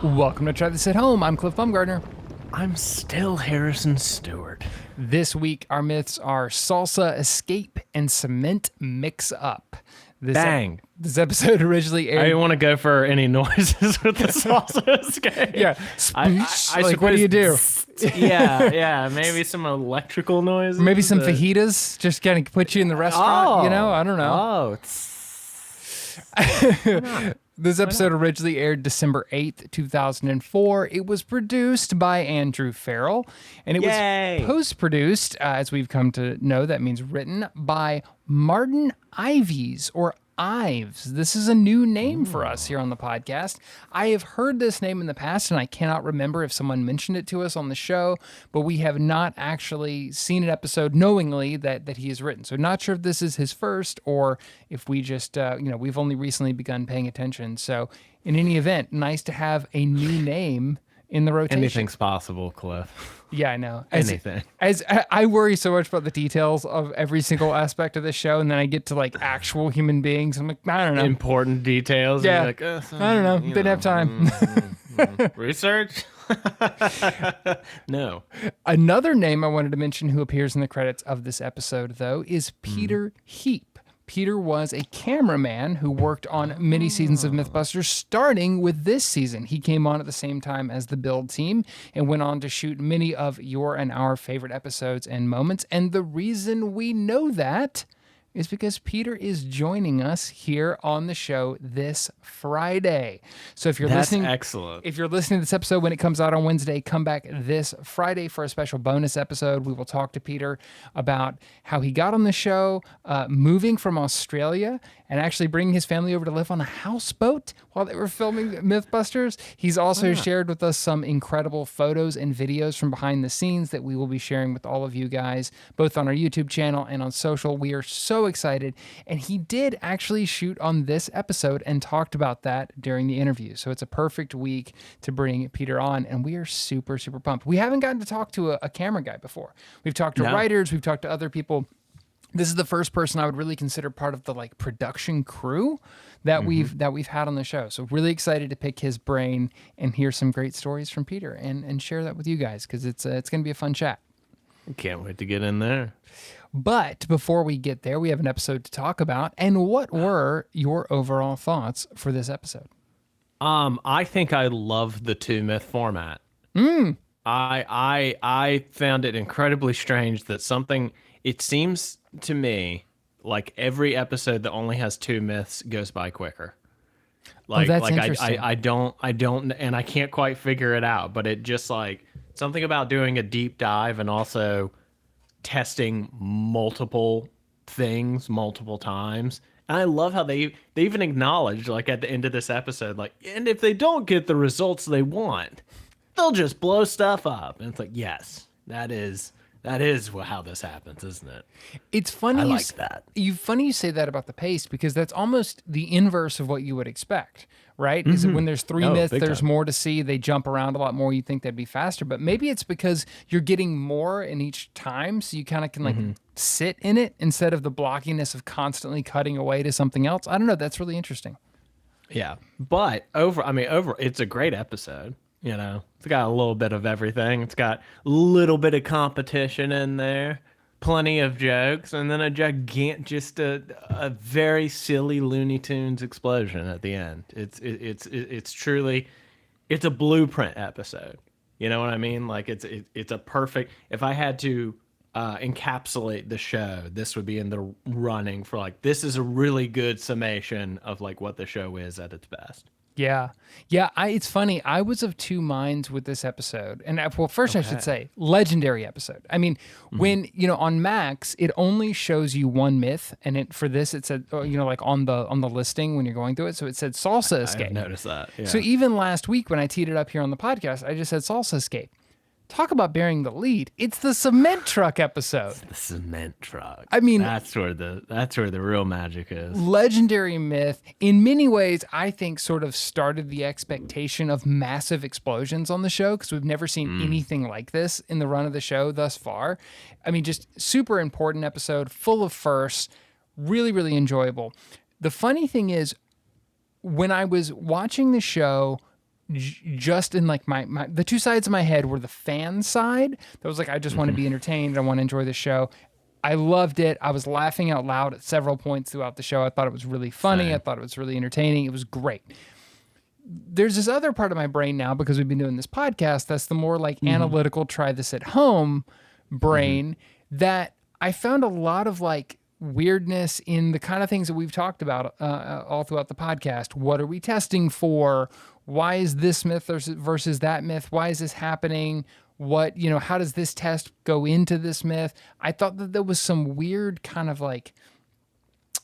Welcome to Try This at Home. I'm Cliff Bumgardner. I'm still Harrison Stewart. This week, our myths are Salsa Escape and Cement Mix Up. Bang. This episode originally aired... I didn't want to go for any noises with the Salsa Escape. Yeah. I like, what do you do? Yeah. Maybe some electrical noises. Maybe some fajitas, just kind of put you in the restaurant, you know? I don't know. This episode originally aired December 8th, 2004. It was produced by Andrew Farrell, and it was post-produced, as we've come to know, that means written, by Martin Ives, or Ives. This is a new name for us here on the podcast. I have heard this name in the past, and I cannot remember if someone mentioned it to us on the show, but we have not actually seen an episode knowingly that he has written. So not sure if this is his first, or if we just, we've only recently begun paying attention. So in any event, nice to have a new name in the rotation. Anything's possible, Cliff. Yeah, I know. Anything. As I worry so much about the details of every single aspect of this show, and then I get to like actual human beings. I'm like, I don't know. Important details. Yeah. Like, I don't know. Didn't have time. Research? No. Another name I wanted to mention who appears in the credits of this episode, though, is Peter Heap. Peter was a cameraman who worked on many seasons of Mythbusters, starting with this season. He came on at the same time as the build team and went on to shoot many of your and our favorite episodes and moments. And the reason we know that is because Peter is joining us here on the show this Friday. So if you're listening, excellent. If you're listening to this episode when it comes out on Wednesday, come back this Friday for a special bonus episode. We will talk to Peter about how he got on the show, moving from Australia and actually bringing his family over to live on a houseboat while they were filming Mythbusters. He's also shared with us some incredible photos and videos from behind the scenes that we will be sharing with all of you guys, both on our YouTube channel and on social. We are so excited. And he did actually shoot on this episode and talked about that during the interview. So it's a perfect week to bring Peter on. And we are super, super pumped. We haven't gotten to talk to a camera guy before. We've talked to writers. We've talked to other people. This is the first person I would really consider part of the like production crew that we've had on the show. So really excited to pick his brain and hear some great stories from Peter and share that with you guys, because it's going to be a fun chat. Can't wait to get in there. But before we get there, we have an episode to talk about. And what were your overall thoughts for this episode? I think I love the two myth format. I found it incredibly strange that it seems to me like every episode that only has two myths goes by quicker. That's interesting. I don't, and I can't quite figure it out, but it just like something about doing a deep dive and also testing multiple things multiple times. And I love how they even acknowledged, like at the end of this episode, like, and if they don't get the results they want, they'll just blow stuff up. And it's like, yes, that is how this happens, isn't it? It's funny. I like that. Funny you say that about the pace, because that's almost the inverse of what you would expect, right? Is that when there's three myths, there's more to see. They jump around a lot more. You'd think they'd be faster, but maybe it's because you're getting more in each time, so you kind of can like sit in it instead of the blockiness of constantly cutting away to something else. I don't know. That's really interesting. Yeah, but it's a great episode. You know, it's got a little bit of everything. It's got a little bit of competition in there, plenty of jokes, and then a very silly Looney Tunes explosion at the end. It's truly, it's a blueprint episode. You know what I mean? Like it's a perfect. If I had to encapsulate the show, this would be in the running for like, this is a really good summation of like what the show is at its best. Yeah. It's funny. I was of two minds with this episode. And first I should say, legendary episode. I mean, when, on Max, it only shows you one myth. And for this, it said, like on the listing when you're going through it. So it said Salsa Escape. I noticed that. Yeah. So even last week when I teed it up here on the podcast, I just said Salsa Escape. Talk about bearing the lead. It's the cement truck episode. It's the cement truck. I mean, that's where the real magic is. Legendary myth. In many ways, I think sort of started the expectation of massive explosions on the show, because we've never seen anything like this in the run of the show thus far. I mean, just super important episode, full of firsts, really, really enjoyable. The funny thing is, when I was watching the show, just in like the two sides of my head were the fan side that was like, I just want to be entertained, I want to enjoy the show. I loved it. I was laughing out loud at several points throughout the show. I thought it was really funny. Same. I thought it was really entertaining. It was great. There's this other part of my brain now, because we've been doing this podcast, that's the more like analytical, try this at home brain, that I found a lot of like weirdness in the kind of things that we've talked about all throughout the podcast. What are we testing for? Why is this myth versus that myth? Why is this happening? What, how does this test go into this myth? I thought that there was some weird kind of like,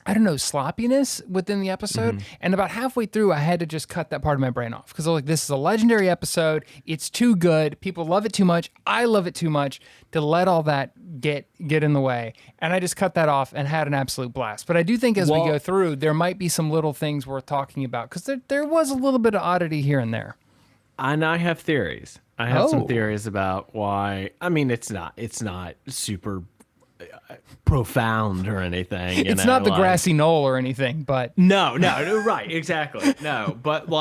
I don't know, sloppiness within the episode. And about halfway through, I had to just cut that part of my brain off, because I was like, this is a legendary episode. It's too good. People love it too much. I love it too much to let all that get in the way. And I just cut that off and had an absolute blast. But I do think as we go through, there might be some little things worth talking about, because there was a little bit of oddity here and there. And I have theories. I have some theories about why. I mean, it's not super profound or anything. It's not the grassy knoll or anything, but no, right, exactly. No, but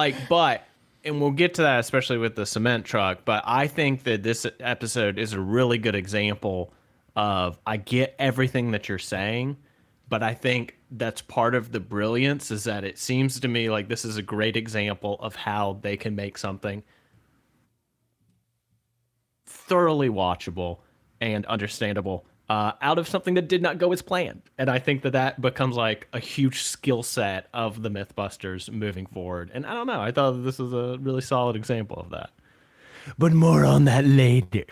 and we'll get to that, especially with the cement truck. But I think that this episode is a really good example of, I get everything that you're saying, but I think that's part of the brilliance, is that it seems to me like this is a great example of how they can make something thoroughly watchable and understandable out of something that did not go as planned. And I think that becomes like a huge skill set of the Mythbusters moving forward. And I don't know, I thought that this was a really solid example of that. But more on that later.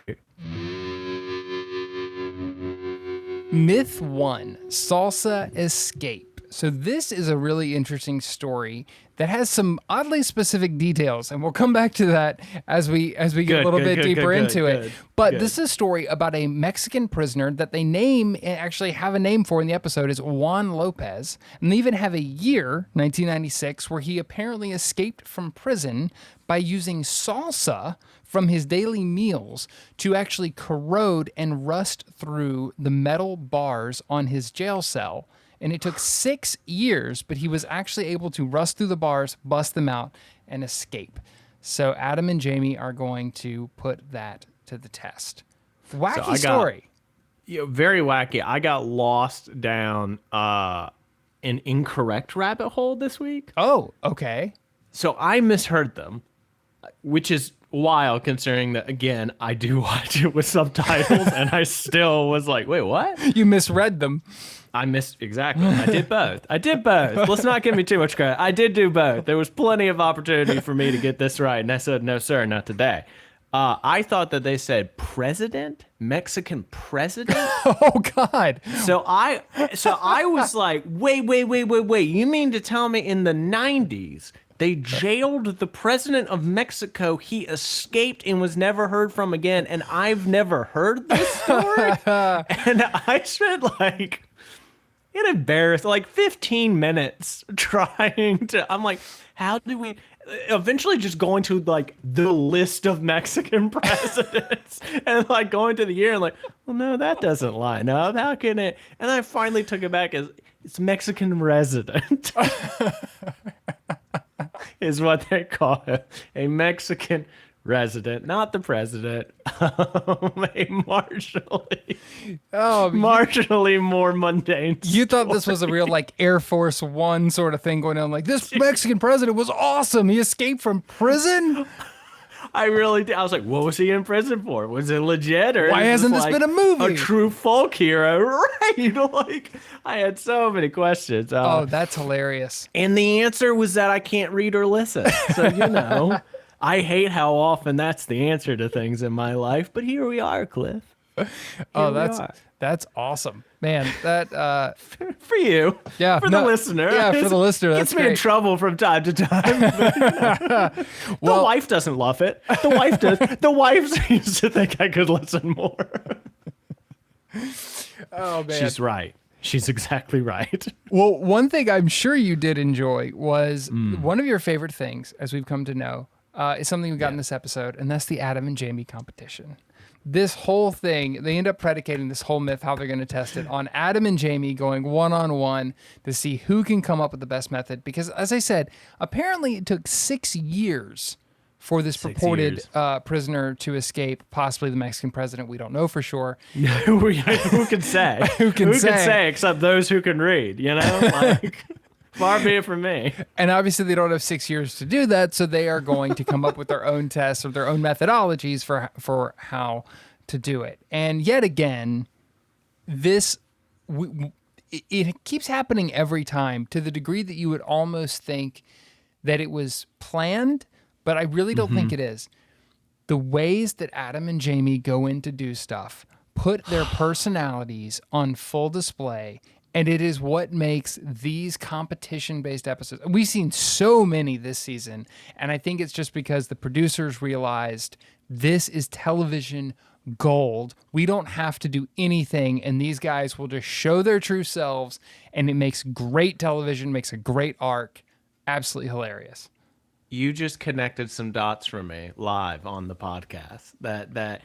Myth 1, Salsa Escape. So this is a really interesting story that has some oddly specific details, and we'll come back to that as we get a little bit deeper into it. But this is a story about a Mexican prisoner that they actually have a name for in the episode, is Juan Lopez. And they even have a year, 1996, where he apparently escaped from prison by using salsa from his daily meals to actually corrode and rust through the metal bars on his jail cell. And it took 6 years, but he was actually able to rust through the bars, bust them out, and escape. So Adam and Jamie are going to put that to the test. Wacky story. Very wacky. I got lost down an incorrect rabbit hole this week. Oh, okay. So I misheard them, which is wild, considering that, again, I do watch it with subtitles, and I still was like, wait, what? You misread them. Exactly. I did both. Let's not give me too much credit. I did do both. There was plenty of opportunity for me to get this right, and I said, no, sir, not today. I thought that they said president, Mexican president. Oh God. So I was like, wait. You mean to tell me in the 90s they jailed the president of Mexico, he escaped and was never heard from again, and I've never heard this story? And I spent like an embarrassed 15 minutes trying to, I'm like, how do we eventually just going to like the list of Mexican presidents and like going to the year and like, well, no, that doesn't line up. How can it? And I finally took it back as it's Mexican resident is what they call it. A Mexican resident, not the president. A marginally more mundane You thought this was a real like Air Force One sort of thing going on, like this Mexican president was awesome, he escaped from prison. I really did. I was like, what was he in prison for? Was it legit, or why hasn't this been a movie? A true folk hero, right? Like, I had so many questions. Oh, that's hilarious. And the answer was that I can't read or listen. So I hate how often that's the answer to things in my life, but here we are, Cliff. That's awesome, man. That for you, yeah, for the listener, yeah, for the listener, gets me in trouble from time to time. The wife doesn't love it. The wife does. The wife seems to think I could listen more. Oh man, she's right. She's exactly right. Well, one thing I'm sure you did enjoy was one of your favorite things, as we've come to know, is something we got in this episode, and that's the Adam and Jamie competition. This whole thing, they end up predicating this whole myth, how they're going to test it, on Adam and Jamie going one-on-one to see who can come up with the best method. Because, as I said, apparently it took 6 years for this 6 purported years. prisoner to escape, possibly the Mexican president. We don't know for sure. Who can say? Who can say? Except those who can read, you know? Like, far be it from me. And obviously they don't have 6 years to do that, so they are going to come up with their own tests or their own methodologies for how to do it. And yet again, it keeps happening every time, to the degree that you would almost think that it was planned, but I really don't think it is. The ways that Adam and Jamie go in to do stuff put their personalities on full display, and it is what makes these competition-based episodes. We've seen so many this season, and I think it's just because the producers realized this is television gold. We don't have to do anything, and these guys will just show their true selves, and it makes great television, makes a great arc. Absolutely hilarious. You just connected some dots for me live on the podcast that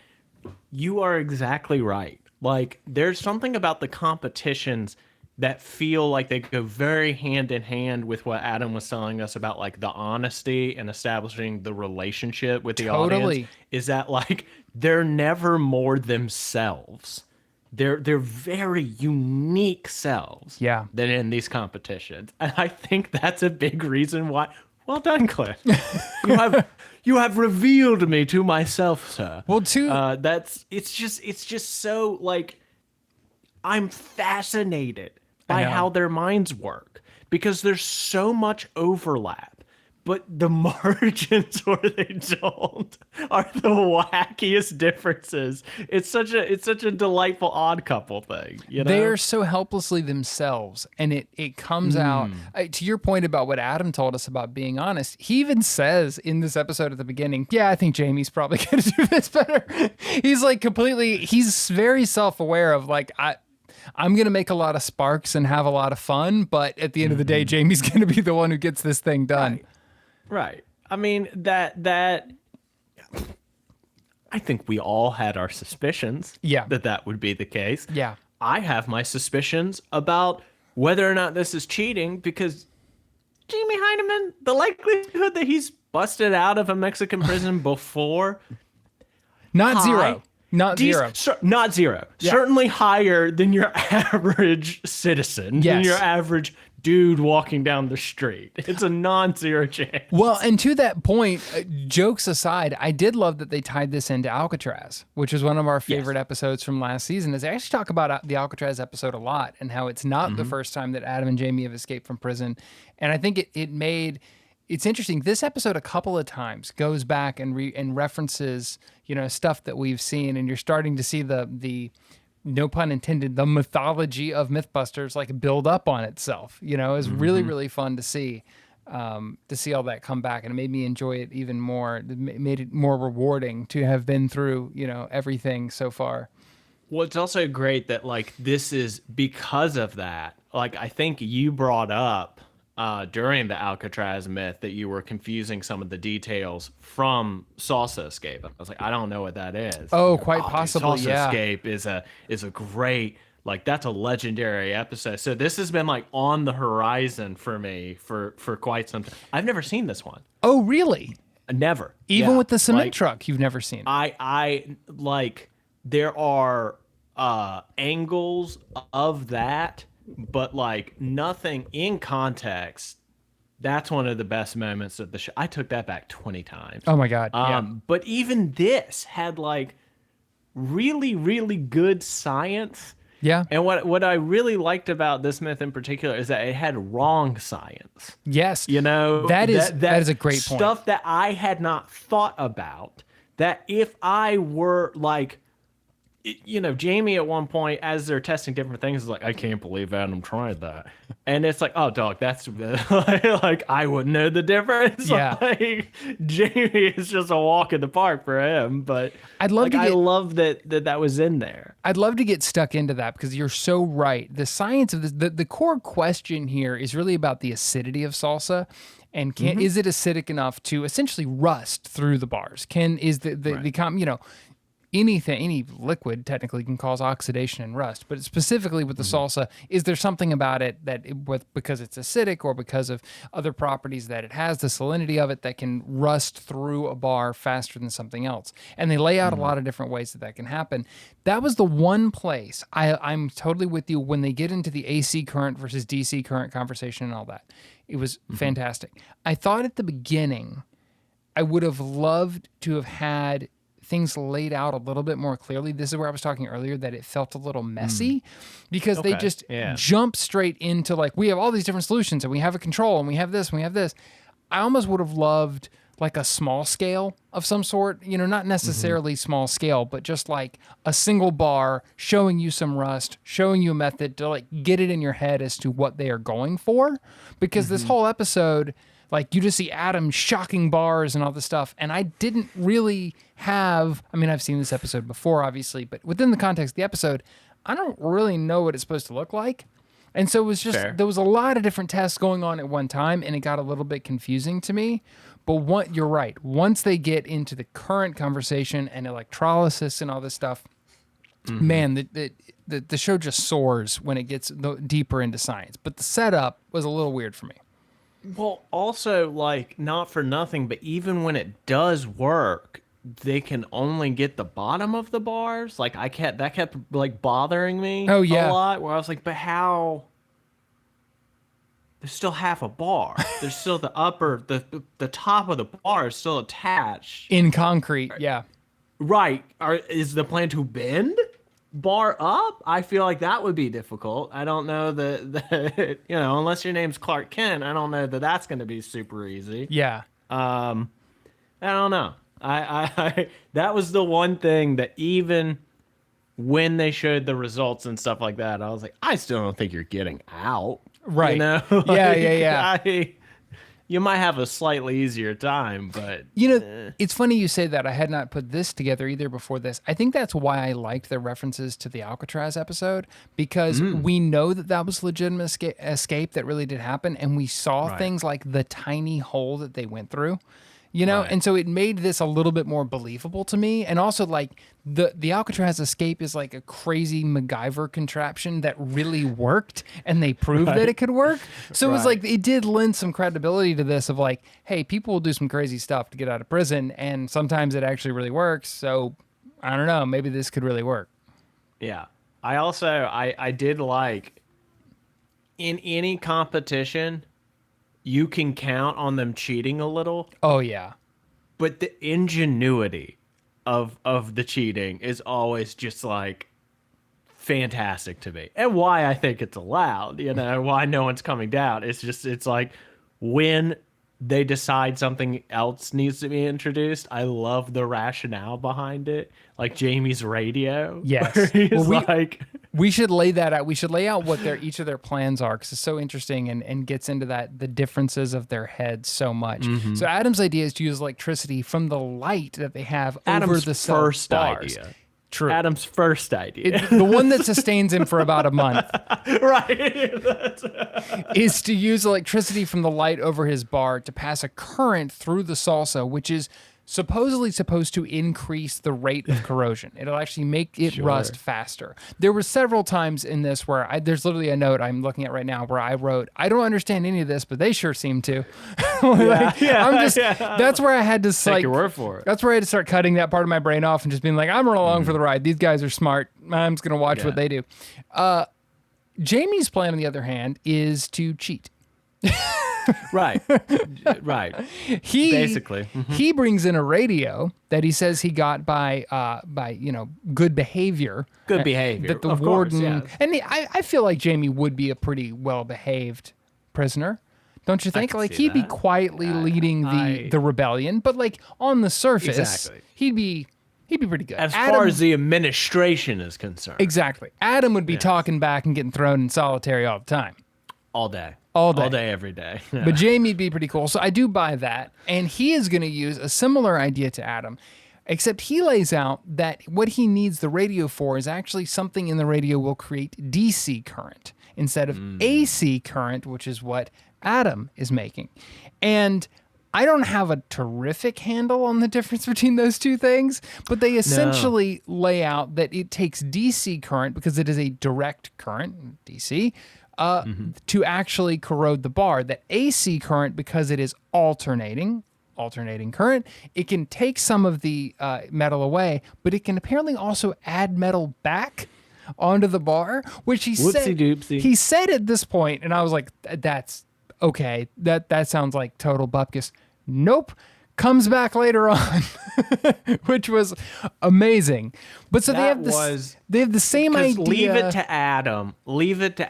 you are exactly right. Like, there's something about the competitions that feel like they go very hand in hand with what Adam was telling us about, like the honesty and establishing the relationship with the audience. Is that like they're never more themselves. They're very unique selves. Yeah. Than in these competitions, and I think that's a big reason why. Well done, Cliff. You have revealed me to myself, sir. Well, it's just so like I'm fascinated by how their minds work, because there's so much overlap, but the margins where they don't are the wackiest differences. It's such a delightful odd couple thing, you know? They are so helplessly themselves, and it comes out. To your point about what Adam told us about being honest, he even says in this episode at the beginning, yeah, I think Jamie's probably going to do this better. He's very self-aware of like, I'm going to make a lot of sparks and have a lot of fun, but at the end of the day, Jamie's going to be the one who gets this thing done. Right. I mean, that I think we all had our suspicions that would be the case. Yeah. I have my suspicions about whether or not this is cheating, because Jamie Heineman, the likelihood that he's busted out of a Mexican prison before... Not zero. Not zero. Not zero. Yeah. Certainly higher than your average citizen, than your average dude walking down the street. It's a non-zero chance. Well, and to that point, jokes aside, I did love that they tied this into Alcatraz, which is one of our favorite episodes from last season. Is they actually talk about the Alcatraz episode a lot, and how it's not the first time that Adam and Jamie have escaped from prison. And I think it's interesting. This episode a couple of times goes back and references, stuff that we've seen, and you're starting to see the no pun intended, the mythology of Mythbusters like build up on itself. It was really, really fun to see all that come back, and it made me enjoy it even more. It made it more rewarding to have been through, everything so far. Well, it's also great that like this is because of that. Like, I think you brought up during the Alcatraz myth that you were confusing some of the details from Salsa Escape. I was like, I don't know what that is. Oh, quite possibly. Dude, Salsa Escape is a great, like, that's a legendary episode. So this has been like on the horizon for me for quite some time. I've never seen this one. Oh, really? Never. Even with the cement truck, you've never seen. I like, there are angles of that, but like nothing in context. That's one of the best moments of the show. I took that back 20 times. Oh my God. But even this had like really, really good science. Yeah. And what I really liked about this myth in particular is that it had wrong science. Yes. That is a great point. Stuff that I had not thought about, that if I were like, Jamie at one point, as they're testing different things, is like, I can't believe Adam tried that. And it's like, oh, dog, that's like, I wouldn't know the difference. Yeah. Like, Jamie is just a walk in the park for him. But I love that was in there. I'd love to get stuck into that, because you're so right. The science of this, the core question here is really about the acidity of salsa. And is it acidic enough to essentially rust through the bars? any liquid technically can cause oxidation and rust, but specifically with the salsa, is there something about it that because it's acidic or because of other properties that it has, the salinity of it, that can rust through a bar faster than something else? And they lay out a lot of different ways that can happen. That was the one place I'm totally with you when they get into the AC current versus DC current conversation and all that. It was fantastic. I thought at the beginning I would have loved to have had things laid out a little bit more clearly. This is where I was talking earlier that it felt a little messy because they just jump straight into like, we have all these different solutions and we have a control and we have this and we have this. I almost would have loved like a small scale of some sort, not necessarily small scale, but just like a single bar showing you some rust, showing you a method to like get it in your head as to what they are going for. Because this whole episode, like you just see Adam shocking bars and all this stuff. And I didn't really I've seen this episode before, obviously, but within the context of the episode, I don't really know what it's supposed to look like. And so it was just, there was a lot of different tests going on at one time and it got a little bit confusing to me. But you're right. Once they get into the current conversation and electrolysis and all this stuff, man, the show just soars when it gets deeper into science. But the setup was a little weird for me. Well, also, like, not for nothing, but even when it does work, they can only get the bottom of the bars. Like, that kept like bothering me a lot, where I was like, but how? There's still half a bar. There's still the the top of the bar is still attached. In concrete, yeah. Right. Is the plan to bend bar up? I feel like that would be difficult. I don't know that unless your name's Clark Kent, I don't know that that's going to be super easy. Yeah. I don't know. I that was the one thing that even when they showed the results and stuff like that, I was like, I still don't think you're getting out. Right. Yeah. You might have a slightly easier time, but... It's funny you say that. I had not put this together either before this. I think that's why I liked the references to the Alcatraz episode, because we know that was legitimate escape that really did happen, and we saw things like the tiny hole that they went through. And so it made this a little bit more believable to me. And also, like, the Alcatraz escape is like a crazy MacGyver contraption that really worked, and they proved that it could work. So it was like, it did lend some credibility to this of like, hey, people will do some crazy stuff to get out of prison, and sometimes it actually really works. So I don't know, maybe this could really work. Yeah. I also, I did like, in any competition, you can count on them cheating a little. Oh, yeah. But the ingenuity of the cheating is always just like fantastic to me. And why I think it's allowed, why no one's coming down. It's like when they decide something else needs to be introduced, I love the rationale behind it. Like Jamie's radio. Yes. Well, we should lay that out. We should lay out what each of their plans are, because it's so interesting and gets into the differences of their heads so much. So Adam's idea is to use electricity from the light that they have over the first bars. idea. True. Adam's first idea. The one that sustains him for about a month. Right. Is to use electricity from the light over his bar to pass a current through the salsa, which is supposedly supposed to increase the rate of corrosion. It'll actually make it rust faster. There were several times in this where there's literally a note I'm looking at right now where I wrote, I don't understand any of this, but they sure seem to. That's where I had to take your word for it. That's where I had to start cutting that part of my brain off and just being like, I'm running along for the ride. These guys are smart. I'm just going to watch what they do. Jamie's plan, on the other hand, is to cheat. Right. Basically. He brings in a radio that he says he got by good behavior. Good behavior. That the warden and I feel like Jamie would be a pretty well behaved prisoner. Don't you think? Like he'd be quietly leading the rebellion, but like on the surface, he'd be pretty good. As far as the administration is concerned. Exactly. Adam would be talking back and getting thrown in solitary all the time. All day. All day, every day. But Jamie'd be pretty cool. So I do buy that. And he is going to use a similar idea to Adam, except he lays out that what he needs the radio for is actually something in the radio will create DC current instead of AC current, which is what Adam is making. And I don't have a terrific handle on the difference between those two things, but they essentially lay out that it takes DC current, because it is a direct current, DC, to actually corrode the bar. That AC current, because it is alternating current, it can take some of the metal away, but it can apparently also add metal back onto the bar, which he said at this point, and I was like, that's okay, that sounds like total bupkis. Nope, comes back later on, which was amazing. But so they have the same idea. Leave it to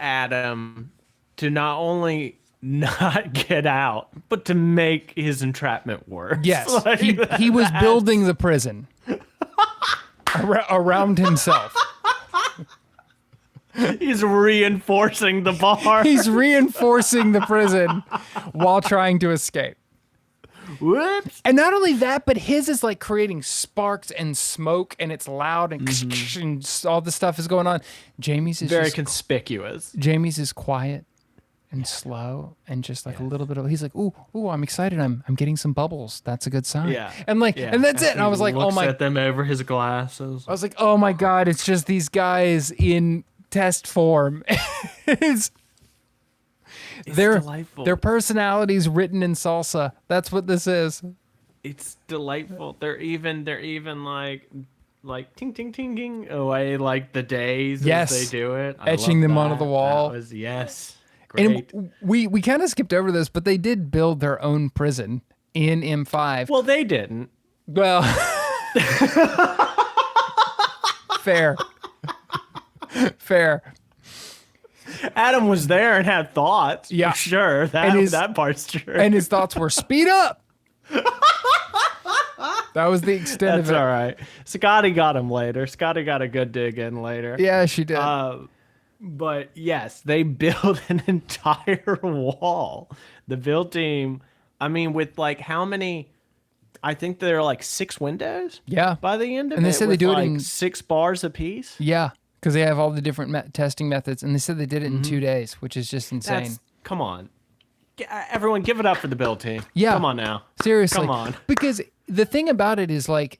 Adam to not only not get out, but to make his entrapment worse. Yes, he was building the prison around himself. He's reinforcing the bar. He's reinforcing the prison while trying to escape. Whoops. And not only that, but his is like creating sparks and smoke, and it's loud, and, and all this stuff is going on. Jamie's is very conspicuous. Jamie's is quiet and slow, and just like a little bit of. He's like, ooh, I'm excited. I'm getting some bubbles. That's a good sign. Yeah. And and that's it. And I was like, oh my. At them over his glasses. I was like, oh my God, it's just these guys in test form. It's delightful. Their personalities written in salsa. That's what this is. It's delightful. They're even like ting ting ting ting away like the days as they do it. Etching them onto the wall. That was great. And we kind of skipped over this, but they did build their own prison in M5. Well, they didn't. Well, fair. Adam was there and had thoughts. Yeah, sure. That part's true. And his thoughts were speed up. That was the extent of it. That's all right. Scotty got him later. Scotty got a good dig in later. Yeah, she did. But yes, they built an entire wall. The build team, I mean, with like how many? I think there are like 6 windows. Yeah. By the end of it, and they said they do like it in 6 bars apiece. Yeah, because they have all the different testing methods, and they said they did it in 2 days, which is just insane. Come on, everyone, give it up for the build team. Yeah, come on now, seriously, come on. Because the thing about it is like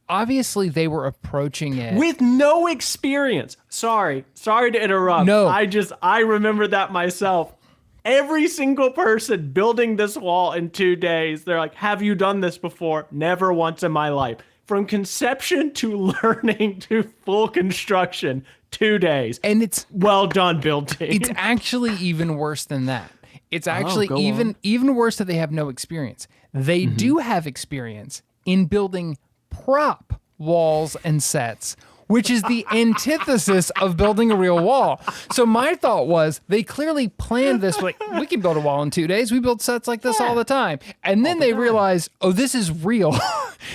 obviously they were approaching it with no experience. Sorry to interrupt. No, I remember that myself. Every single person building this wall in 2 days, they're like, have you done this before? Never once in my life. From conception to learning to full construction, 2 days. And it's well done, build team. It's actually even worse than that. It's actually even worse that they have no experience. They do have experience in building prop walls and sets, which is the antithesis of building a real wall. So my thought was they clearly planned this. Like, we can build a wall in 2 days. We build sets like this all the time. And then they realized, this is real.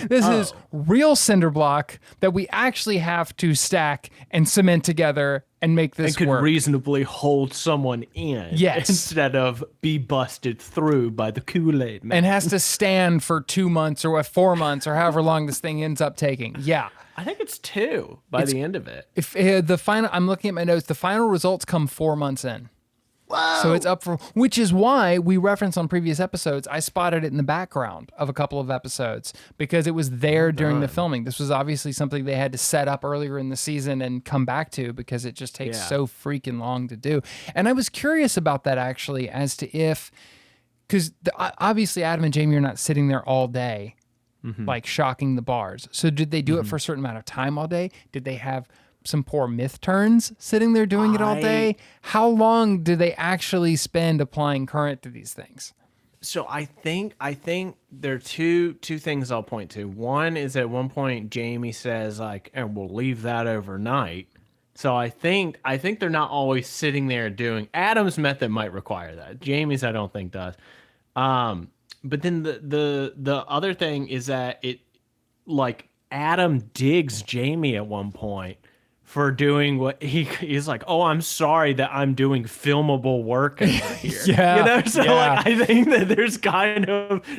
This is real cinder block that we actually have to stack and cement together and make this and could work. Reasonably hold someone in. Yes. Instead of be busted through by the Kool-Aid man. And has to stand for 2 months or 4 months or however long this thing ends up taking. Yeah. I think it's 2 by the end of it. If the final, I'm looking at my notes. The final results come 4 months in. Whoa. So it's up for, which is why we referenced on previous episodes. I spotted it in the background of a couple of episodes because it was there during the filming. This was obviously something they had to set up earlier in the season and come back to because it just takes so freaking long to do. And I was curious about that actually, as to if, because obviously Adam and Jamie are not sitting there all day. Like shocking the bars. So did they do it for a certain amount of time all day? Did they have some poor myth turns sitting there doing it all day? How long do they actually spend applying current to these things? So I think there are two things I'll point to. One is at one point Jamie says like, and we'll leave that overnight. So I think they're not always sitting there doing. Adam's method might require that. Jamie's I don't think does. But then the other thing is that it, like, Adam digs Jamie at one point for doing what he's like, oh, I'm sorry that I'm doing filmable work over here. Yeah. You know, so like I think that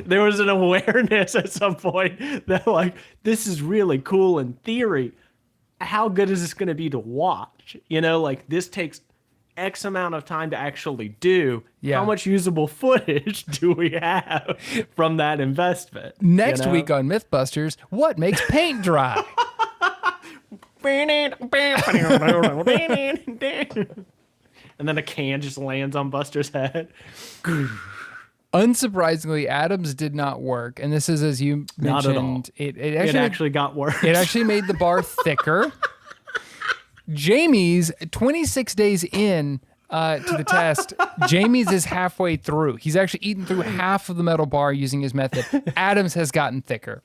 there was an awareness at some point that like this is really cool in theory. How good is this gonna be to watch? You know, like this takes X amount of time to actually do. Yeah. How much usable footage do we have from that investment? Next week on Mythbusters, what makes paint dry? And then a can just lands on Buster's head. Unsurprisingly, Adam's did not work, and this is, as you Not at all. mentioned, it It actually got worse. It actually made the bar thicker. Jamie's 26 days in to the test. Jamie's is halfway through. He's actually eaten through half of the metal bar using his method. Adam's has gotten thicker.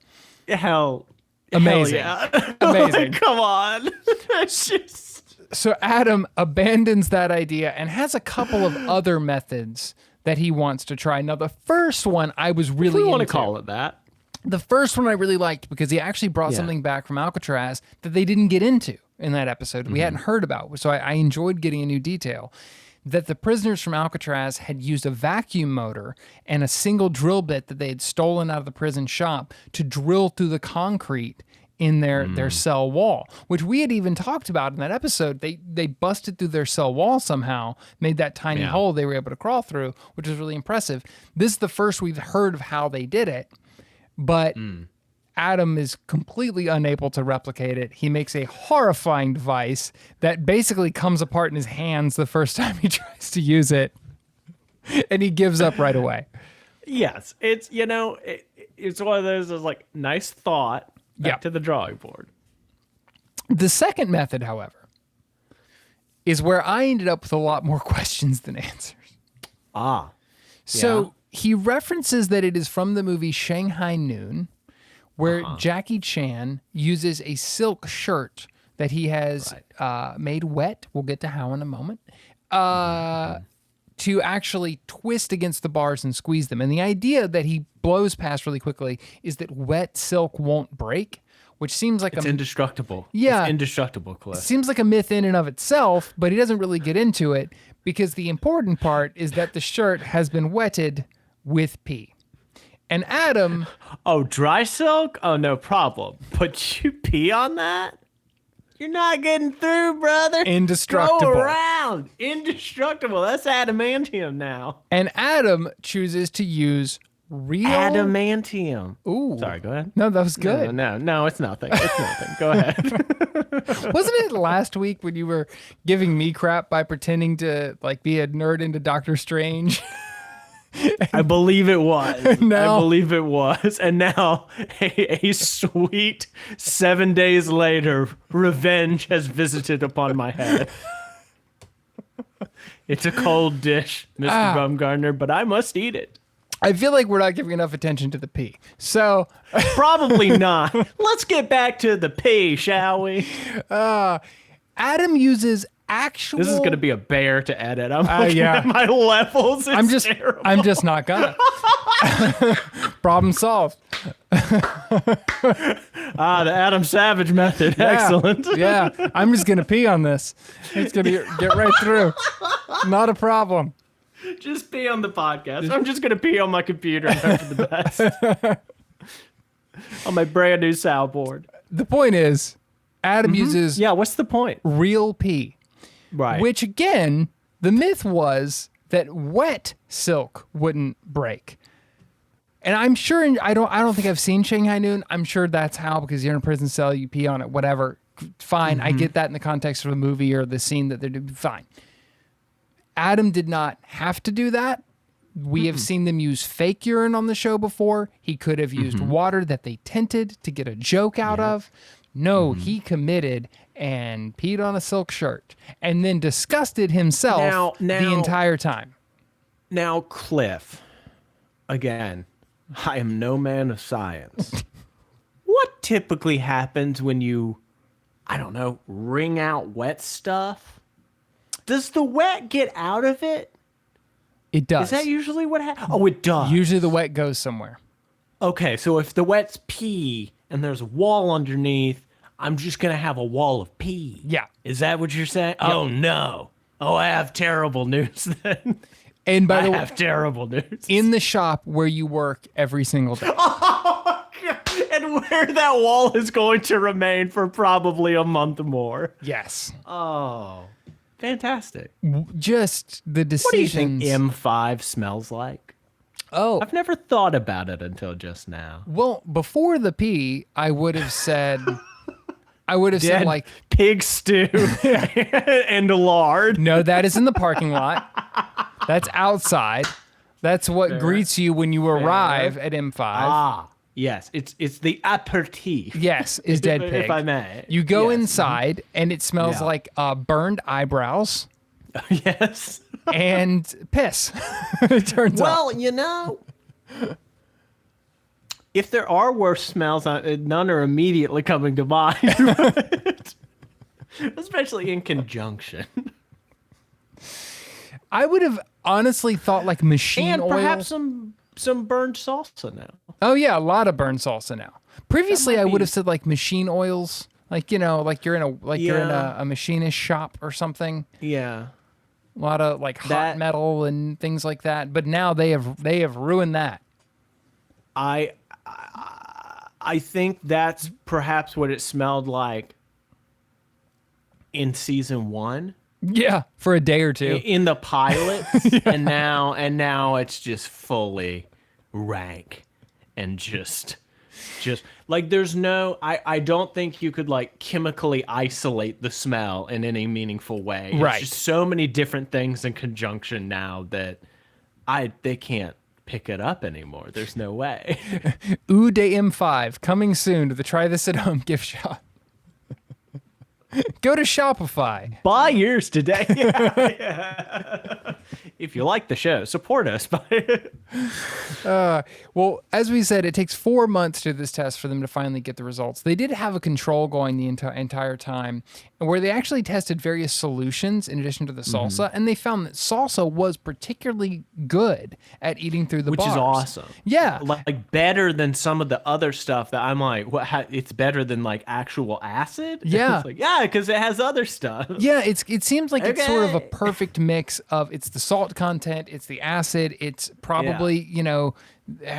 Amazing. Yeah. Amazing. Come on. It's just... So Adam abandons that idea and has a couple of other methods that he wants to try. Now, the first one I was really we want to into. call it that. The first one I really liked because he actually brought something back from Alcatraz that they didn't get into in that episode. We hadn't heard about. So I enjoyed getting a new detail. That the prisoners from Alcatraz had used a vacuum motor and a single drill bit that they had stolen out of the prison shop to drill through the concrete in their cell wall, which we had even talked about in that episode. They busted through their cell wall somehow, made that tiny hole they were able to crawl through, which was really impressive. This is the first we've heard of how they did it, but Adam is completely unable to replicate it. He makes a horrifying device that basically comes apart in his hands the first time he tries to use it, and he gives up right away. Yes, it's it's one of those like nice thought. Back to the drawing board. The second method, however, is where I ended up with a lot more questions than answers. So he references that it is from the movie Shanghai Noon, where Jackie Chan uses a silk shirt that he has made wet. We'll get to how in a moment. To actually twist against the bars and squeeze them. And the idea that he blows past really quickly is that wet silk won't break, which seems like it's indestructible. Yeah. It's indestructible, Cliff. Seems like a myth in and of itself, but he doesn't really get into it because the important part is that the shirt has been wetted with pee. And Adam... Oh, dry silk? Oh, no problem. But you pee on that? You're not getting through, brother. Indestructible. Go around. Indestructible. That's adamantium now. And Adam chooses to use real... Adamantium. Ooh. Sorry, go ahead. No, that was good. No, it's nothing. It's nothing. Go ahead. Wasn't it last week when you were giving me crap by pretending to like be a nerd into Doctor Strange? I believe it was. No. I believe it was. And now, a sweet 7 days later, revenge has visited upon my head. It's a cold dish, Mr. Bumgardner, but I must eat it. I feel like we're not giving enough attention to the pee. So probably not. Let's get back to the pee, shall we? Adam uses actual... This is going to be a bear to edit. I'm looking at my levels. I'm just not gonna. Problem solved. The Adam Savage method. Yeah, Excellent. Yeah, I'm just gonna pee on this. It's gonna get right through. Not a problem. Just pee on the podcast. I'm just going to pee on my computer and hope for the best. On my brand new soundboard. The point is, Adam uses what's the point? real pee. Right. Which again, the myth was that wet silk wouldn't break. And I'm sure I don't think I've seen Shanghai Noon. I'm sure that's how, because you're in a prison cell, you pee on it, whatever. Fine. I get that in the context of the movie or the scene that they're doing. Fine. Adam did not have to do that. We have seen them use fake urine on the show before. He could have used water that they tinted to get a joke out of. No, he committed and peed on a silk shirt and then disgusted himself the entire time. Now, Cliff, again, I am no man of science. What typically happens when you, I don't know, wring out wet stuff? Does the wet get out of it? It does. Is that usually what happens? Oh, it does. Usually the wet goes somewhere. Okay, so if the wet's pee and there's a wall underneath, I'm just going to have a wall of pee. Yeah. Is that what you're saying? Yep. Oh, no. Oh, I have terrible news then. And by the way, I have terrible news. In the shop where you work every single day. Oh, God. And where that wall is going to remain for probably a month more. Yes. Oh. Fantastic. Just the What do you think decisions. M5 smells like? Oh, I've never thought about it until just now. well, before the P, I would have said, Dead like, pig stew and lard. no, that is in the parking lot. That's outside. That's what greets you when you arrive at M5. Ah, yes. It's the aperitif. Yes, is dead pig. If I may. You go Yes. inside and it smells Yeah. like burned eyebrows Yes. and piss. It turns out. Well, if there are worse smells, none are immediately coming to mind. But especially in conjunction. I would have honestly thought like machine And oil. perhaps some burned salsa now. Oh yeah, a lot of burnt salsa now. Previously, might I would be- have said like machine oils, like like you're in Yeah. a machinist shop or something. Yeah. A lot of like hot That- metal and things like that. But now they have ruined that. I think that's perhaps what it smelled like in season 1. Yeah, for a day or two. In the pilot, and now it's just fully rank and just like there's no I don't think you could like chemically isolate the smell in any meaningful way. Right. It's just so many different things in conjunction now that they can't pick it up anymore. There's no way. Ooh Day M5 coming soon to the Try This at Home gift shop. Go to Shopify. Buy yours today. If you like the show, support us. Well, as we said, it takes 4 months to do this test for them to finally get the results. They did have a control going the entire time where they actually tested various solutions in addition to the salsa, and they found that salsa was particularly good at eating through the Which is bars. awesome. Yeah. Like better than some of the other stuff that I'm like, it's better than like actual acid? Yeah. It's like, yeah, because it has other stuff. Yeah, it seems like it's sort of a Okay. perfect mix of it's the salt content, it's the acid, it's probably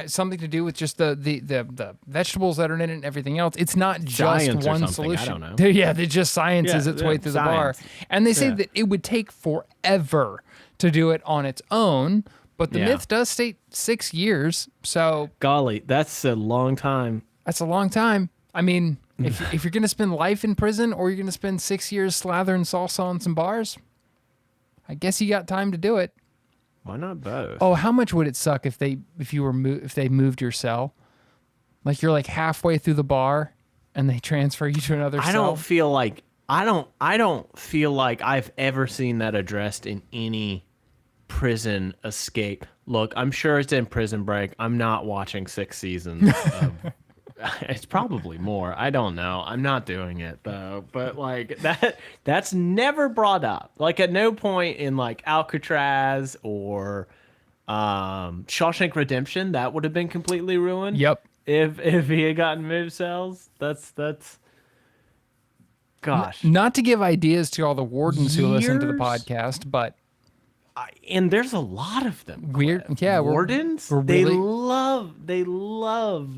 something to do with just the vegetables that are in it and everything else. It's not just Science or one something, I solution. don't know. Yeah, they just sciences Yeah, its way yeah, through the bar, science. and they say Yeah. that it would take forever to do it on its own. But the Yeah. myth does state 6 years, so Golly, that's a long time. that's a long time. I mean, if you're gonna spend life in prison or you're gonna spend 6 years slathering salsa on some bars, I guess you got time to do it. Why not both? Oh, how much would it suck if they moved your cell? Like you're like halfway through the bar and they transfer you to another I cell. don't feel like I don't feel like I've ever seen that addressed in any prison escape. Look, I'm sure it's in Prison Break. I'm not watching 6 seasons of it's probably more. I don't know. I'm not doing it though. But like that's never brought up. Like at no point in like Alcatraz or Shawshank Redemption that would have been completely ruined. Yep. If he had gotten moved cells. That's gosh. Not to give ideas to all the wardens who listen to the Years? podcast, but And there's a lot of them. weird. Yeah, Wardens, we're they really- love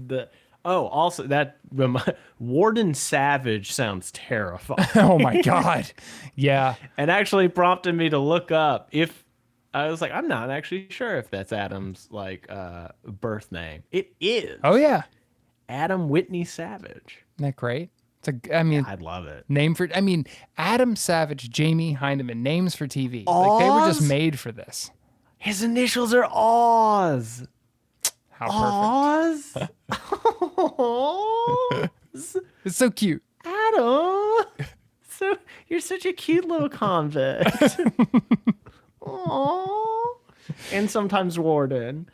the. Oh, also that Warden Savage sounds terrifying, Oh my god. Yeah. and actually prompted me to look up if I was like, I'm not actually sure if that's Adam's like birth name. It is. Oh yeah. Adam Whitney Savage. Isn't that great? I mean, I'd love it. Adam Savage, Jamie Heineman, names for TV. Like they were just Oz? made for this. His initials are Oz. How perfect. Oz. It's so cute. Adam. So you're such a cute little convict. Aww. And sometimes Warden.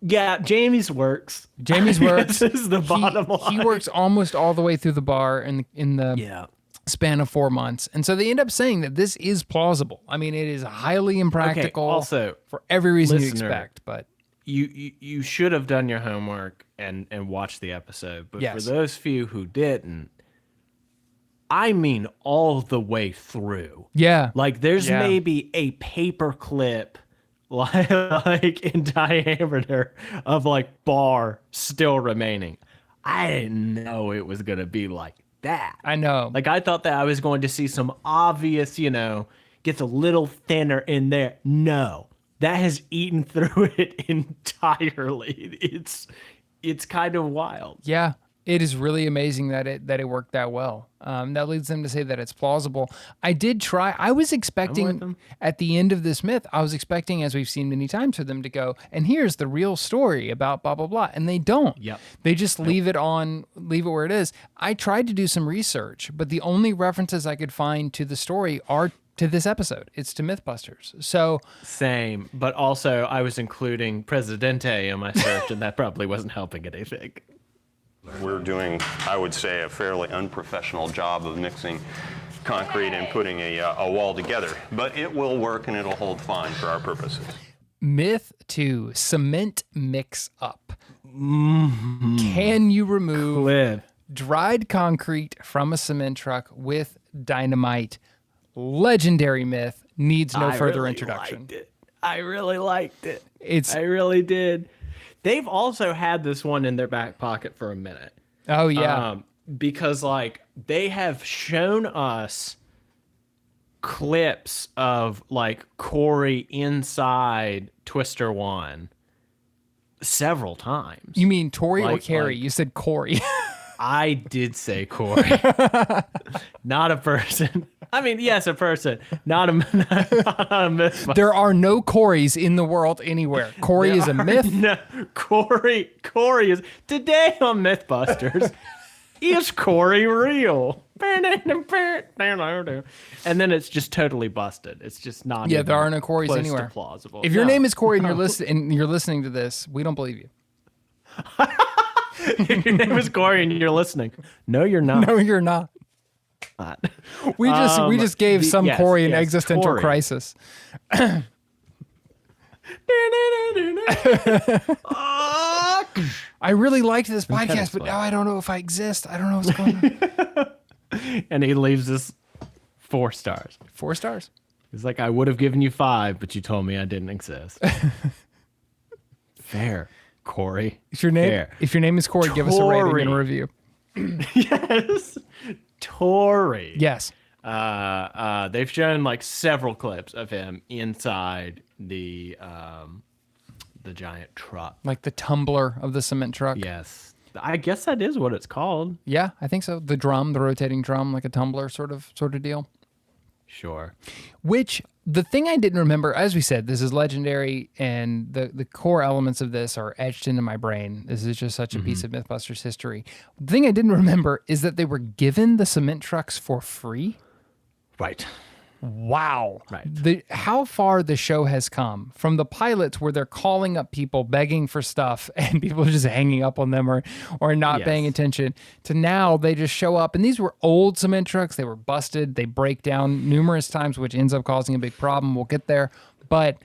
Yeah, Jamie's works. Jamie's works. This is the bottom line. He works almost all the way through the bar in the Yeah. span of 4 months. And so they end up saying that this is plausible. I mean, it is highly impractical also, for every reason you listener, expect, but You should have done your homework and watched the episode. But Yes. for those few who didn't, I mean all the way through. yeah. Like there's Yeah. maybe a paper clip like in diameter of like bar still remaining. I didn't know it was gonna be like that. I know. Like, I thought that I was going to see some obvious, gets a little thinner in there. No, that has eaten through it entirely. It's kind of wild. Yeah, it is really amazing that it worked that well. That leads them to say that it's plausible. I did try. I was expecting at the end of this myth, I was expecting, as we've seen many times, for them to go, and here's the real story about blah blah blah, and they don't. Yep. They just leave it where it is. I tried to do some research, but the only references I could find to the story are to this episode. It's to Mythbusters. So same, but also I was including Presidente in my search, and that probably wasn't helping anything. We're doing, I would say, a fairly unprofessional job of mixing concrete and putting a wall together, but it will work and it'll hold fine for our purposes. Myth 2, cement mix up. Can you remove dried concrete from a cement truck with dynamite? Legendary myth, needs no further introduction. I really liked it. I really did. They've also had this one in their back pocket for a minute. Oh yeah. Because like they have shown us clips of like Corey inside Twister 1 several times. You mean Tori or Carrie? You said Corey. I did say Corey. Not a person. I mean, yes, a person. Not a myth. There are no Corys in the world anywhere. Corey is a myth. No, Corey is. Today on Mythbusters, is Corey real? And then it's just totally busted. It's just not. Yeah, there are no Corys anywhere. Plausible. If your name is Corey and you're listening to this, we don't believe you. If your name is Corey and you're listening, no, you're not. No, you're not. We just gave some Corey an existential Corey. Crisis. I really liked this podcast, but now I don't know if I exist. I don't know what's going on. And he leaves us 4 stars. 4 stars. He's like, I would have given you 5, but you told me I didn't exist. Fair, Corey. If your name is Corey, give us a rating and a review. Yes. Tori. Yes. They've shown like several clips of him inside the giant truck. Like the tumbler of the cement truck. Yes. I guess that is what it's called. Yeah, I think so. The rotating drum, like a tumbler sort of deal. Sure. Which, the thing I didn't remember, as we said, this is legendary, and the core elements of this are etched into my brain. This is just such a piece of Mythbusters history. The thing I didn't remember is that they were given the cement trucks for free. Right. Wow. Right. How far the show has come from the pilots where they're calling up people begging for stuff and people are just hanging up on them or not paying attention, to now they just show up. And these were old cement trucks. They were busted. They break down numerous times, which ends up causing a big problem. We'll get there. But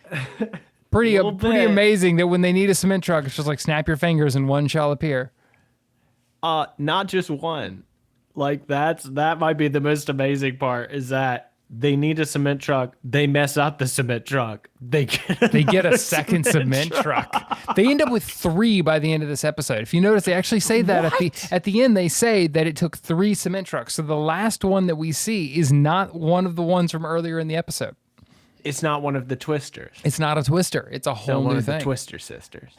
pretty amazing that when they need a cement truck, it's just like snap your fingers and one shall appear. Not just one. Like that might be the most amazing part, is that they need a cement truck. They mess up the cement truck. They get a second cement truck. They end up with 3 by the end of this episode. If you notice, they actually say that at the end. They say that it took 3 cement trucks. So the last one that we see is not one of the ones from earlier in the episode. It's not one of the Twisters. It's not a Twister. It's a whole new thing. The Twister sisters.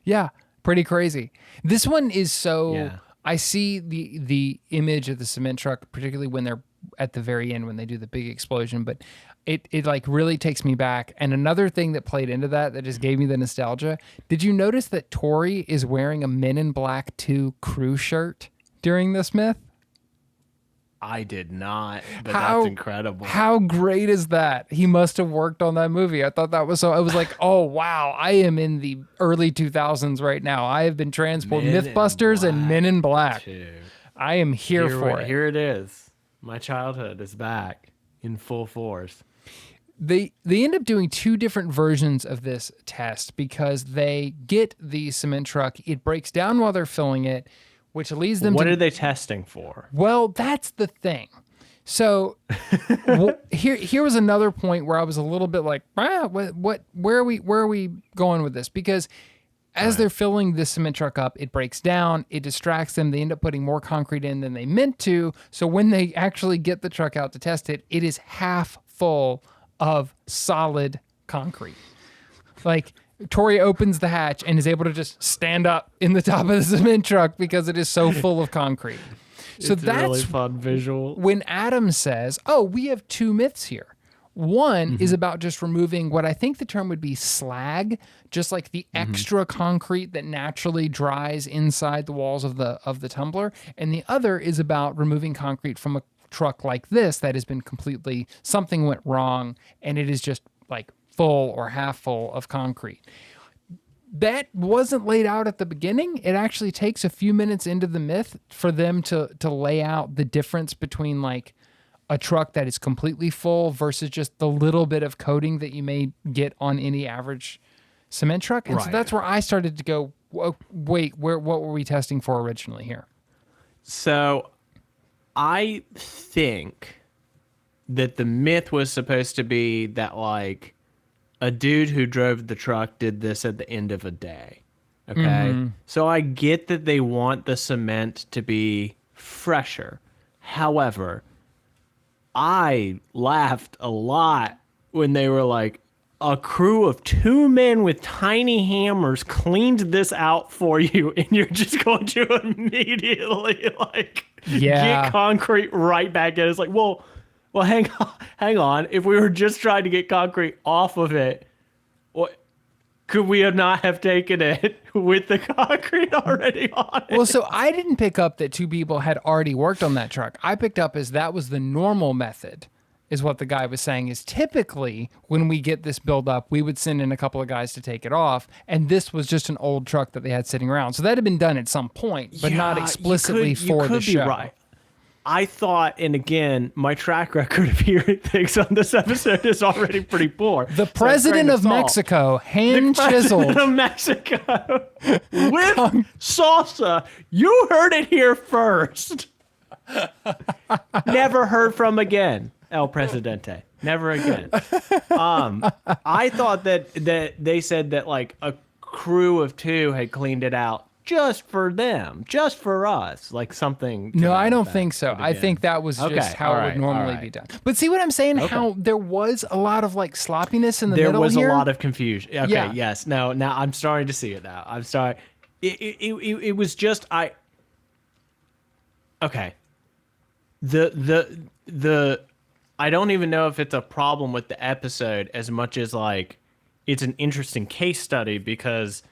Yeah, pretty crazy. This one is so. Yeah. I see the image of the cement truck, particularly when they're at the very end when they do the big explosion, but it like really takes me back. And another thing that played into that just gave me the nostalgia. Did you notice that Tori is wearing a Men in Black 2 crew shirt during this myth? I did not, but that's incredible. How great is that? He must have worked on that movie. I thought that was so. I was like, oh wow, I am in the early 2000s right now. I have been transported. Mythbusters and Men in Black. I am here for it. Here it is. My childhood is back in full force. They end up doing 2 different versions of this test because they get the cement truck. It breaks down while they're filling it, which leads them What are they testing for? Well, that's the thing. So here was another point where I was a little bit like, where are we going with this? Because As they're filling the cement truck up, it breaks down, it distracts them. They end up putting more concrete in than they meant to. So when they actually get the truck out to test it, it is half full of solid concrete. Like, Tori opens the hatch and is able to just stand up in the top of the cement truck because it is so full of concrete. So It's that's a really fun visual. when Adam says, oh, we have two myths here. One is about just removing what I think the term would be slag, just like the extra concrete that naturally dries inside the walls of the tumbler. And the other is about removing concrete from a truck like this that has been completely, something went wrong and it is just like full or half full of concrete. That wasn't laid out at the beginning. It actually takes a few minutes into the myth for them to lay out the difference between like a truck that is completely full versus just the little bit of coating that you may get on any average cement truck. And so that's where I started to go, wait, what were we testing for originally here? So I think that the myth was supposed to be that like a dude who drove the truck did this at the end of a day. Okay. So I get that they want the cement to be fresher. However, I laughed a lot when they were like, a crew of 2 men with tiny hammers cleaned this out for you, and you're just going to immediately like get concrete right back in. It's like, well, hang on. If we were just trying to get concrete off of it, what could we not have taken it with the concrete already on it? Well, so I didn't pick up that 2 people had already worked on that truck. I picked up as that was the normal method, is what the guy was saying, is typically when we get this build up, we would send in a couple of guys to take it off. And this was just an old truck that they had sitting around. So that had been done at some point, but not explicitly for the show. Right. I thought, and again, my track record of hearing things on this episode is already pretty poor. The president of Mexico, hand chiseled. The president of Mexico with salsa. You heard it here first. Never heard from again, El Presidente. Never again. I thought that they said that like a crew of 2 had cleaned it out. Just for them, just for us, like something. No, I don't think so. I think that was just how it would normally be done. But see what I'm saying? How there was a lot of like sloppiness in the middle here? There was a lot of confusion. Okay, yes. No, now I'm starting to see it now. I'm sorry. It was just okay. The I don't even know if it's a problem with the episode as much as like it's an interesting case study because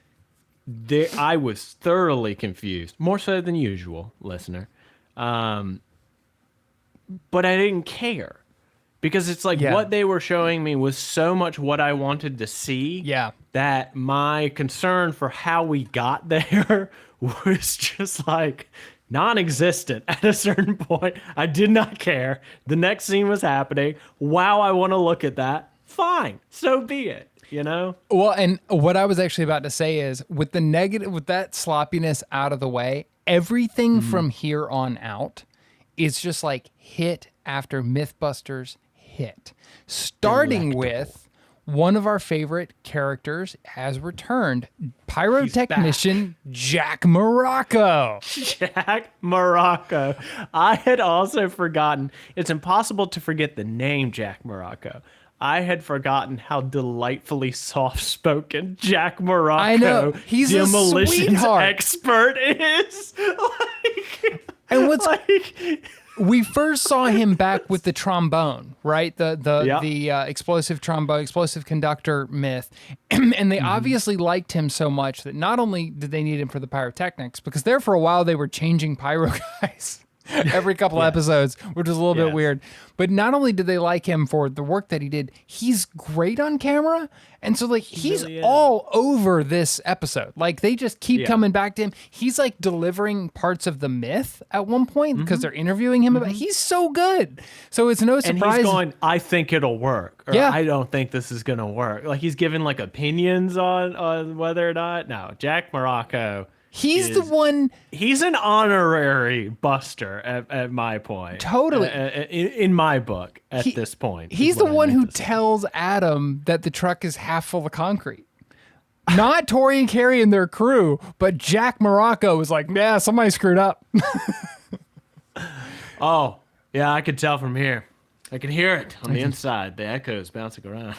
I was thoroughly confused, more so than usual, listener. But I didn't care because it's like what they were showing me was so much what I wanted to see. Yeah. That my concern for how we got there was just like non-existent at a certain point. I did not care. The next scene was happening. Wow, I want to look at that. Fine, so be it. You know? Well, and what I was actually about to say is with that sloppiness out of the way, everything from here on out is just like hit after Mythbusters hit. Starting with one of our favorite characters has returned, pyrotechnician Jack Morocco. Jack Morocco. I had also forgotten. It's impossible to forget the name Jack Morocco. I had forgotten how delightfully soft-spoken Jack Morocco, I know. He's demolitions a sweetheart. expert, is. And what's we first saw him back with the trombone, right? The explosive trombone, explosive conductor myth, and they obviously liked him so much that not only did they need him for the pyrotechnics, because there for a while they were changing pyro guys. Every couple episodes, which is a little bit weird. But not only did they like him for the work that he did, he's great on camera. And so like he's really all over this episode. Like they just keep coming back to him. He's like delivering parts of the myth at one point because they're interviewing him about he's so good. So it's no surprise. And he's going, I think it'll work. Or I don't think this is gonna work. Like he's giving like opinions on whether or not. No, Jack Morocco. He's the one. He's an honorary buster at my point. Totally. In my book at this point. He's the one who tells Adam that the truck is half full of concrete. Not Tori and Carrie and their crew, but Jack Morocco was like, yeah, somebody screwed up. Oh, yeah, I could tell from here. I can hear it on the inside. The echoes bouncing around.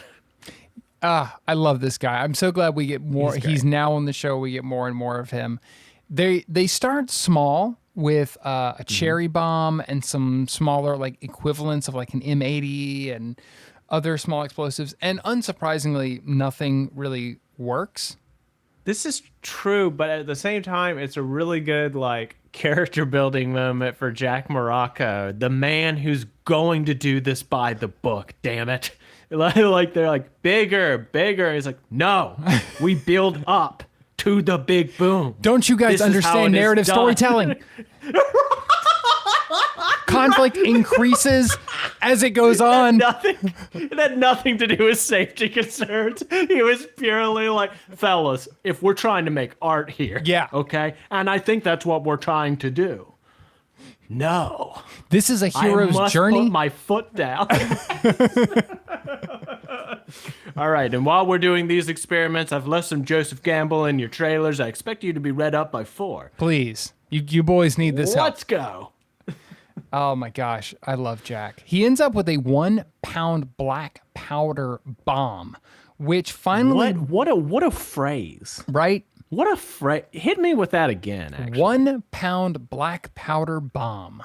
I love this guy. I'm so glad we get more. He's great. He's now on the show. We get more and more of him. They start small with a cherry bomb and some smaller like equivalents of like an M80 and other small explosives. And unsurprisingly, nothing really works. This is true, but at the same time, it's a really good like character building moment for Jack Morocco, the man who's going to do this by the book. Damn it! Like they're like bigger, bigger. He's like, no, we build up to the big boom. Don't you guys This is how understand it is narrative done. storytelling? Conflict increases as it goes on. It had nothing to do with safety concerns. He was purely like, fellas, if we're trying to make art here, Yeah. okay, and I think that's what we're trying to do. No, This is a I hero's must journey. put my foot down. All right, and while we're doing these experiments, I've left some Joseph Gamble in your trailers. I expect you to be read up by 4. Please, you boys need this help. Let's go. Oh my gosh, I love Jack. He ends up with a 1-pound black powder bomb, which finally, What a phrase. right? What a phrase. Hit me with that again, actually. 1-pound black powder bomb.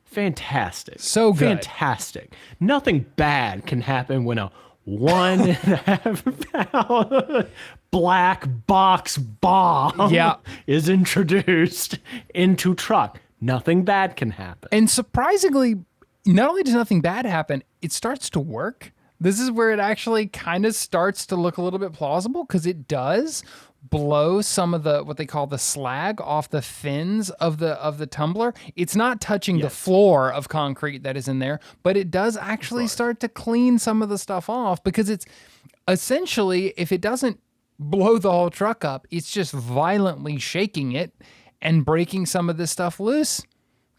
Fantastic. So good. Fantastic. Nothing bad can happen when a 1.5 pound black box bomb Yeah. is introduced into truck. Nothing bad can happen. And surprisingly, not only does nothing bad happen, it starts to work. This is where it actually kind of starts to look a little bit plausible because it does blow some of the what they call the slag off the fins of the tumbler. It's not touching the floor of concrete that is in there, but it does actually start to clean some of the stuff off because it's essentially, if it doesn't blow the whole truck up, it's just violently shaking it and breaking some of this stuff loose.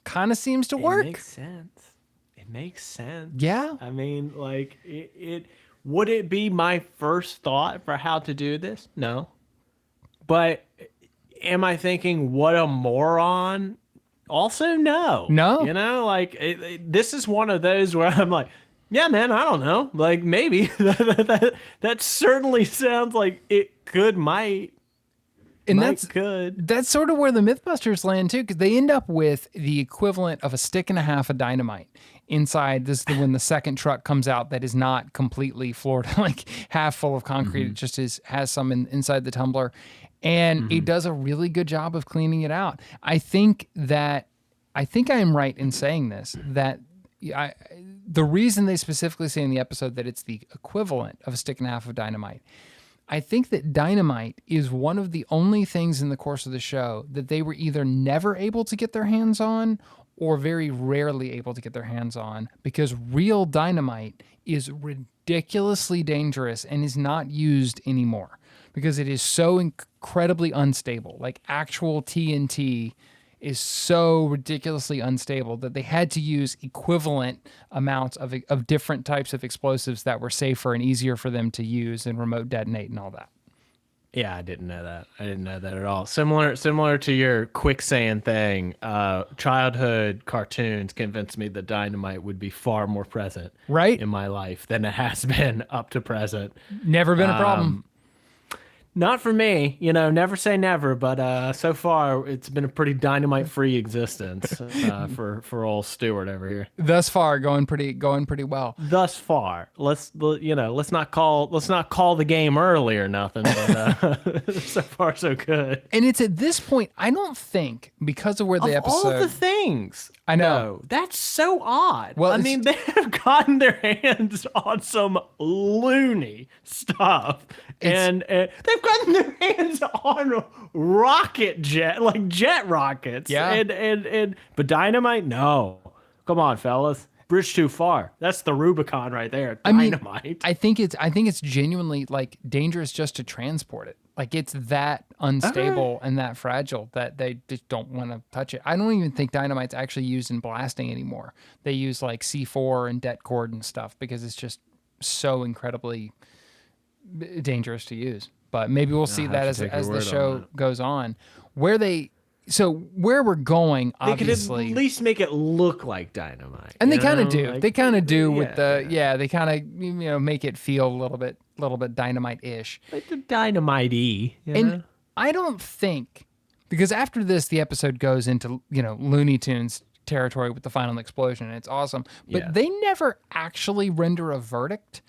Kind of seems to work. It makes sense. It makes sense. Yeah. I mean, like, it would it be my first thought for how to do this? No. But am I thinking, what a moron? Also, no. No. You know, like, this is one of those where I'm like, yeah, man, I don't know. Like, maybe. that certainly sounds like it might. And Could. that's sort of where the Mythbusters land too, because they end up with the equivalent of a stick and a half of dynamite inside. This is when the second truck comes out that is not completely floored, like half full of concrete. It just has some inside the tumbler, and it does a really good job of cleaning it out. I think I am right in saying this, that the reason they specifically say in the episode that it's the equivalent of a stick and a half of dynamite, I think that dynamite is one of the only things in the course of the show that they were either never able to get their hands on or very rarely able to get their hands on, because real dynamite is ridiculously dangerous and is not used anymore because it is so incredibly unstable. Like actual TNT is so ridiculously unstable that they had to use equivalent amounts of different types of explosives that were safer and easier for them to use and remote detonate and all that. Yeah, I didn't know that. I didn't know that at all. Similar to your quicksand thing, childhood cartoons convinced me that dynamite would be far more present Right? in my life than it has been up to present. Never been a problem. Not for me, you know, never say never, but so far it's been a pretty dynamite-free existence for old Stewart over here. Thus far, going pretty well. Thus far, let's not call the game early or nothing, but so far so good. And it's at this point, I don't think, because of where the episode... All the things. I know. No, that's so odd. Well, I mean, they have gotten their hands on some loony stuff, and they've gotten their hands on jet rockets. Yeah. And but dynamite, no. Come on, fellas. Bridge too far. That's the Rubicon right there. Dynamite. I think it's genuinely like dangerous just to transport it. Like it's that unstable and that fragile that they just don't want to touch it. I don't even think dynamite's actually used in blasting anymore. They use like C4 and det cord and stuff because it's just so incredibly dangerous to use. But maybe we'll see have that to as take your the word on show that. goes on. Where we're going, They could obviously. at least make it look like dynamite. And they you kind of know? do. Like, They kind of do with yeah. they kind of make it feel a little bit dynamite-ish. Like the dynamite-y, you And know? I don't think, because after this the episode goes into, Looney Tunes territory with the final explosion and it's awesome, but Yeah. they never actually render a verdict.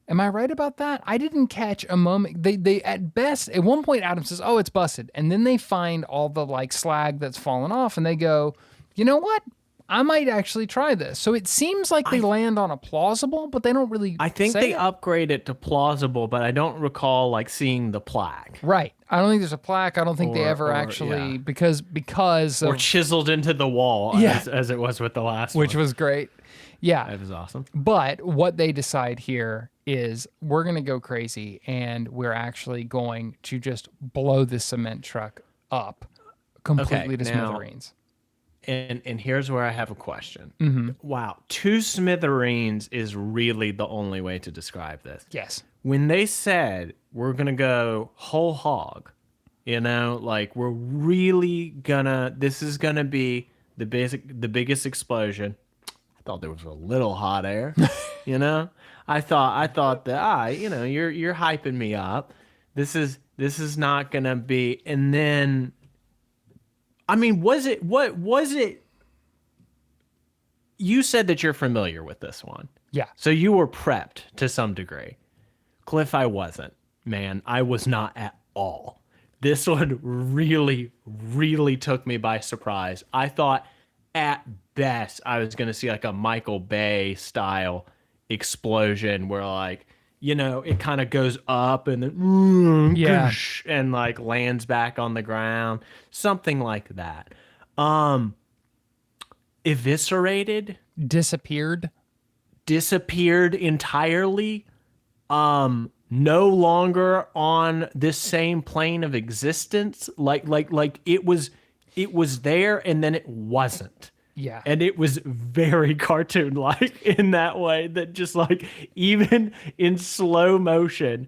Am I right about that? I didn't catch a moment. They at best, at one point Adam says, "Oh, it's busted." And then they find all the like slag that's fallen off and they go, "You know what? I might actually try this." So it seems like they land on a plausible, but they don't really I think say they it. upgrade it to plausible, but I don't recall like seeing the plaque Right. I don't think there's a plaque. I don't think they Or- ever or, actually yeah. because or of, chiseled into the wall Yeah. as it was with the last which one. was great. Yeah. That was awesome. But what they decide here is we're going to go crazy and we're actually going to just blow the cement truck up completely to now- smithereens. And here's where I have a question. Mm-hmm. Wow, 2 smithereens is really the only way to describe this. Yes. When they said we're gonna go whole hog, like we're really gonna, this is gonna be the biggest explosion. I thought there was a little hot air, I thought that you're hyping me up. This is not gonna be, and then. I mean, what was it? You said that you're familiar with this one. Yeah. So you were prepped to some degree. Cliff, I wasn't. Man, I was not at all. This one really, really took me by surprise. I thought at best I was going to see like a Michael Bay style explosion where like, it kind of goes up and then Yeah. and like lands back on the ground, something like that. Eviscerated, Disappeared. disappeared entirely, no longer on this same plane of existence. Like it was there and then it wasn't. Yeah. And it was very cartoon-like in that way, that just like even in slow motion,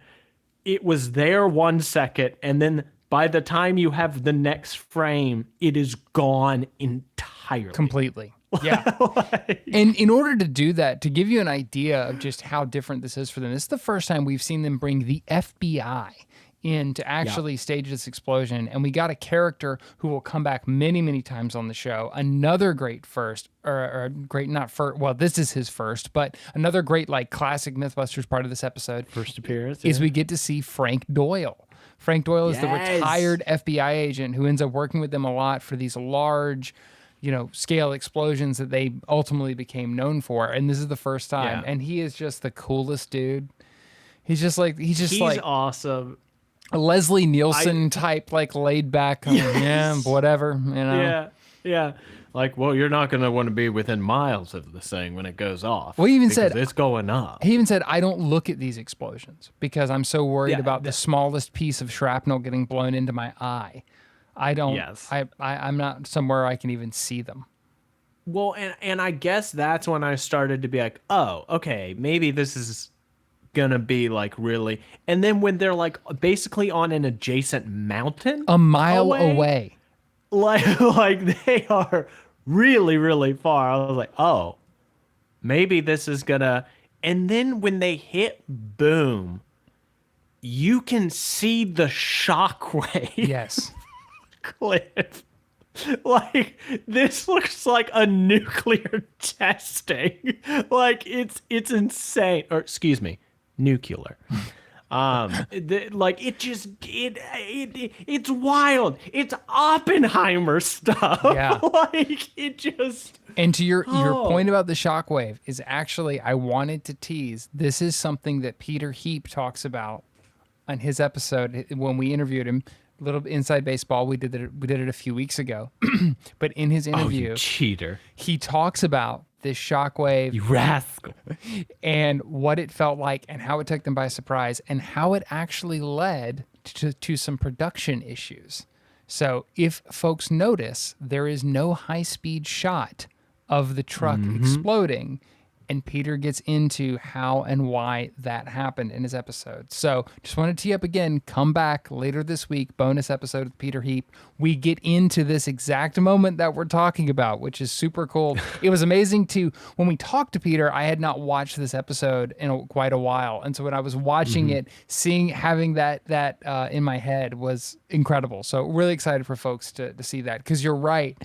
it was there 1 second, and then by the time you have the next frame, it is gone entirely. Completely. Yeah. And in order to do that, to give you an idea of just how different this is for them, this is the first time we've seen them bring the FBI in to actually stage this explosion. And we got a character who will come back many, many times on the show. Another great first, or great, not first, well, this is his first, but another great, like, classic Mythbusters part of this episode First appearance, is we get to see Frank Doyle. Frank Doyle is the retired FBI agent who ends up working with them a lot for these large, scale explosions that they ultimately became known for. And this is the first time. Yeah. And he is just the coolest dude. He's He's like awesome. a Leslie Nielsen type, like laid back, whatever, Yeah. Like, well, you're not going to want to be within miles of this thing when it goes off. Well, he even because said- it's going up. He even said, "I don't look at these explosions because I'm so worried Yeah, about the smallest piece of shrapnel getting blown into my eye. I don't. Yes. I'm not somewhere I can even see them." Well, and I guess that's when I started to be like, oh, okay, maybe this is gonna be like really. And then when they're like basically on an adjacent mountain, A mile away. like they are really, really far. I was like, oh, maybe this is gonna. And then when they hit boom, you can see the shockwave. Yes. Cliff. Like, this looks like a nuclear testing. Like, it's insane. Or excuse me, nuclear. Like, it's wild. It's Oppenheimer stuff. Yeah. Like, it just. And to your Oh. point about the shockwave is actually, I wanted to tease. This is something that Peter Heap talks about on his episode when we interviewed him. Little inside baseball. We did it a few weeks ago. But in his interview, You cheater. he talks about this shockwave You rascal. and what it felt like and how it took them by surprise and how it actually led to some production issues. So if folks notice, there is no high-speed shot of the truck exploding. And Peter gets into how and why that happened in his episode. So just want to tee up again, come back later this week, bonus episode with Peter Heap. We get into this exact moment that we're talking about, which is super cool. It was amazing to, when we talked to Peter, I had not watched this episode in quite a while. And so when I was watching it, having that in my head was incredible. So really excited for folks to see that, because you're right.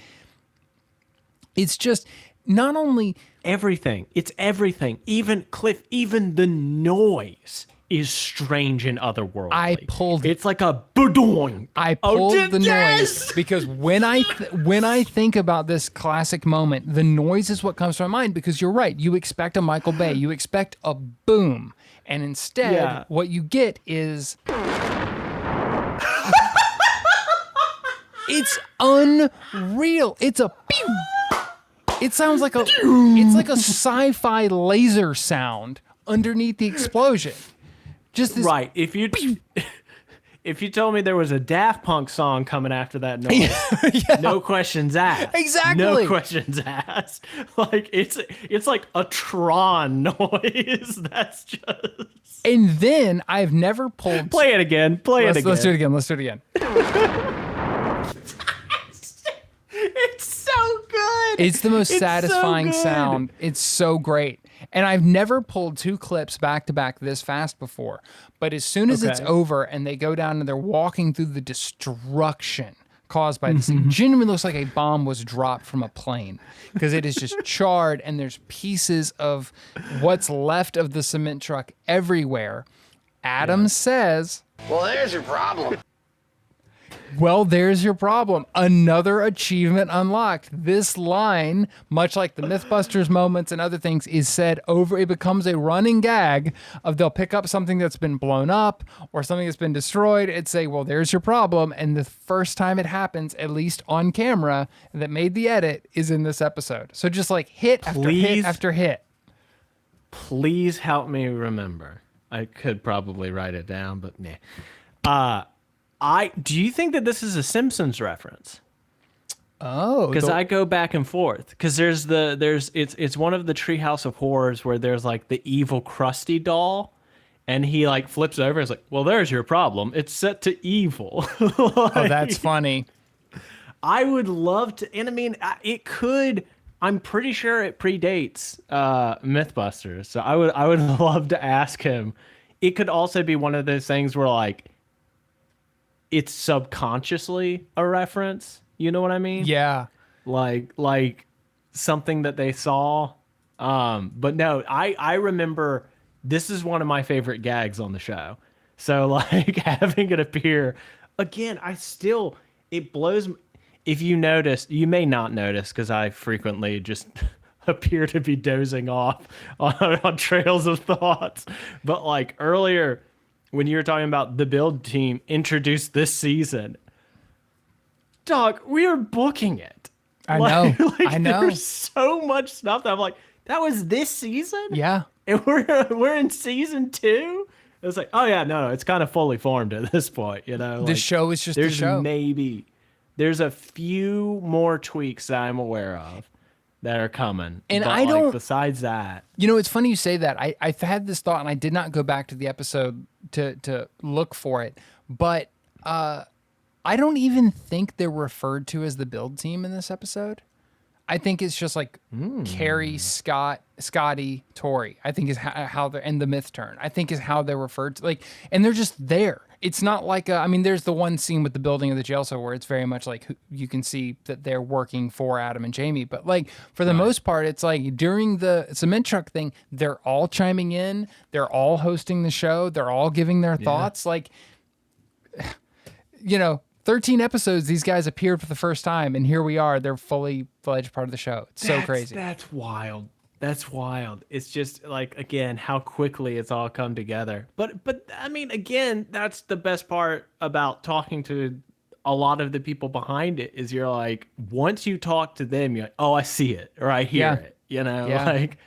It's just not only everything. It's everything. Even Cliff, even the noise is strange and otherworldly. I pulled. It's like a badoing. I pulled the noise because when I think about this classic moment, the noise is what comes to my mind. Because you're right. You expect a Michael Bay. You expect a boom, and instead, what you get is. It's unreal. It's a pew. It sounds like it's like a sci-fi laser sound underneath the explosion. Just this. Right. If you told me there was a Daft Punk song coming after that noise, no questions asked. Exactly. No questions asked. Like it's like a Tron noise. That's just. And then I've never pulled. Play it again. Let's do it again. Let's do it again. It's so good. It's the most It's satisfying so good. sound. It's so great. And I've never pulled two clips back to back this fast before. But as soon as it's over and they go down and they're walking through the destruction caused by this, it genuinely looks like a bomb was dropped from a plane, because it is just charred and there's pieces of what's left of the cement truck everywhere. Adam says, Well, there's your problem. well, there's your problem. Another achievement unlocked. This line, much like the Mythbusters moments and other things, is said over. It becomes a running gag of they'll pick up something that's been blown up or something that's been destroyed and say, well, there's your problem. And the first time it happens, at least on camera, that made the edit is in this episode. So just like hit after hit after hit. Please help me remember. I could probably write it down, but nah. Do you think that this is a Simpsons reference? Oh, because I go back and forth. Because it's one of the Treehouse of Horrors where there's like the evil Krusty doll, and he like flips over and is like, "Well, there's your problem. It's set to evil." oh, that's funny. I would love to, and I mean, it could. I'm pretty sure it predates Mythbusters, so I would love to ask him. It could also be one of those things where like. It's subconsciously a reference. You know what I mean? Yeah. Like something that they saw. But no, I remember this is one of my favorite gags on the show. So like having it appear again, it blows. If you notice, you may not notice because I frequently just appear to be dozing off on trails of thoughts. But like earlier, when you were talking about the build team introduced this season, dog, we are booking it. I know. I know. There's so much stuff that I'm like, that was this season? Yeah. And we're in season 2? It was like, oh yeah, no, it's kind of fully formed at this point, you know? The show is just the show. There's a few more tweaks that I'm aware of that are coming. And but besides that. You know, it's funny you say that. I've had this thought, and I did not go back to the episode to look for it, but I don't even think they're referred to as the build team in this episode. I think it's just like Carrie, Scotty, Tori. I think is how they're, and the Myth Turn. I think is how they're referred to. Like, and they're just there. It's not like I mean, there's the one scene with the building of the jail cell where it's very much like you can see that they're working for Adam and Jamie. But like for the most part, it's like during the cement truck thing, they're all chiming in. They're all hosting the show. They're all giving their thoughts. Like, you know. 13 episodes, these guys appeared for the first time, and here we are. They're fully fledged part of the show. It's so crazy. That's wild. That's wild. It's just like, again, how quickly it's all come together. But I mean, again, that's the best part about talking to a lot of the people behind it is you're like, once you talk to them, you're like, oh, I see it or I hear it. You know, like,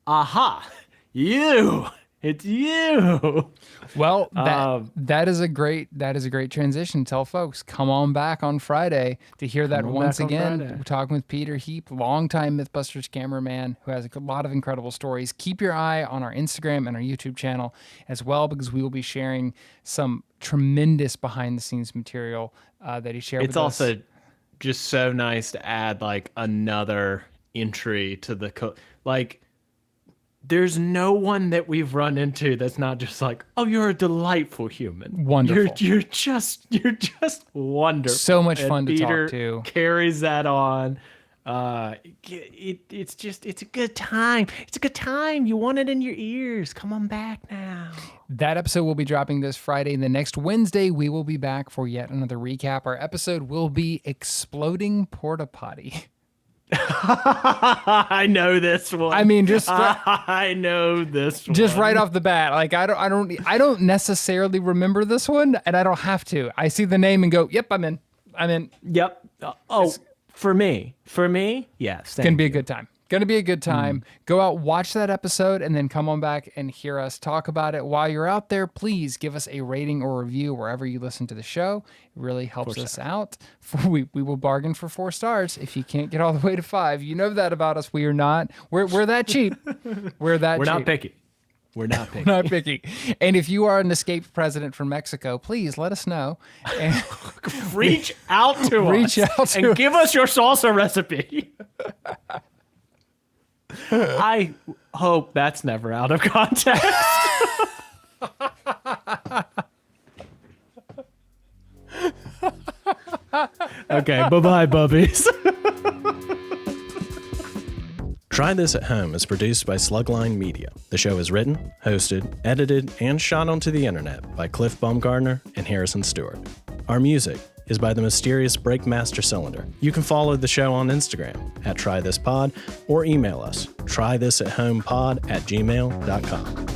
aha, you. It's you. Well, that is a great transition. Tell folks, come on back on Friday to hear that once again. We're talking with Peter Heap, longtime Mythbusters cameraman who has a lot of incredible stories. Keep your eye on our Instagram and our YouTube channel as well, because we will be sharing some tremendous behind the scenes material that he shared with us. It's also just so nice to add like another entry to the like. There's no one that we've run into that's not just like, oh, you're a delightful human. Wonderful. You're just wonderful. So much and fun to Peter talk to. Carries that on. It's a good time. It's a good time. You want it in your ears. Come on back now. That episode will be dropping this Friday. The next Wednesday, we will be back for yet another recap. Our episode will be Exploding Porta Potty. I know this one. I mean, I know this one. Just right off the bat, like I don't necessarily remember this one, and I don't have to. I see the name and go, "Yep, I'm in." Yep. For me, yes. It's gonna be a good time. Gonna be a good time. Go out, watch that episode, and then come on back and hear us talk about it. While you're out there, please give us a rating or review wherever you listen to the show. It really helps us out. We will bargain for 4 stars if you can't get all the way to 5. You know that about us. We are not. We're that cheap. We're not picky. We're not picky. Not picky. And if you are an escaped president from Mexico, please let us know. And reach out to us and give us your salsa recipe. I hope that's never out of context. Okay, bye-bye, bubbies. Try This at Home is produced by Slugline Media. The show is written, hosted, edited, and shot onto the internet by Cliff Bumgardner and Harrison Stewart. Our music is by the mysterious Breakmaster Cylinder. You can follow the show on Instagram @TryThisPod or email us trythisathomepod@gmail.com.